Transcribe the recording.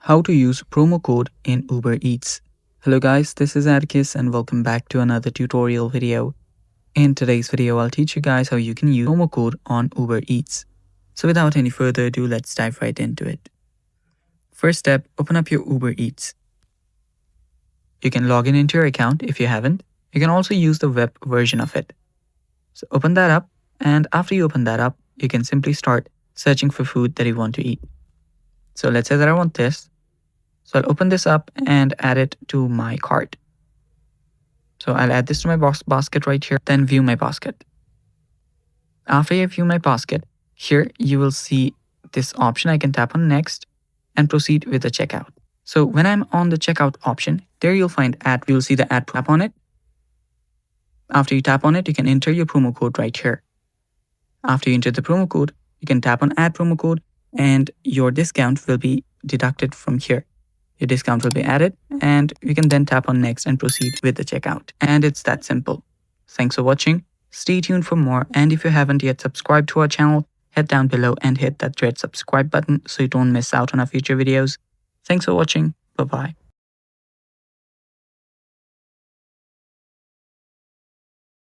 How to use promo code in Uber Eats. Hello guys, this is Atticus and welcome back to another tutorial video. In today's video, I'll teach you guys how you can use promo code on Uber Eats. So without any further ado, let's dive right into it. First step, open up your Uber Eats. You can log in into your account if you haven't. You can also use the web version of it. So open that up, and after you open that up, you can simply start searching for food that you want to eat. So let's say that I want this. So I'll open this up and add it to my cart. So I'll add this to my basket right here, then view my basket. After you view my basket, here you will see this option. I can tap on next and proceed with the checkout. So when I'm on the checkout option, there you'll find add. You'll see the add. Tap on it. After you tap on it, you can enter your promo code right here. After you enter the promo code, you can tap on add promo code and your discount will be deducted from here. Your discount will be added and you can then tap on next and proceed with the checkout. And it's that simple. Thanks for watching. Stay tuned for more. And if you haven't yet subscribed to our channel, head down below and hit that red subscribe button so you don't miss out on our future videos. Thanks for watching. Bye-bye.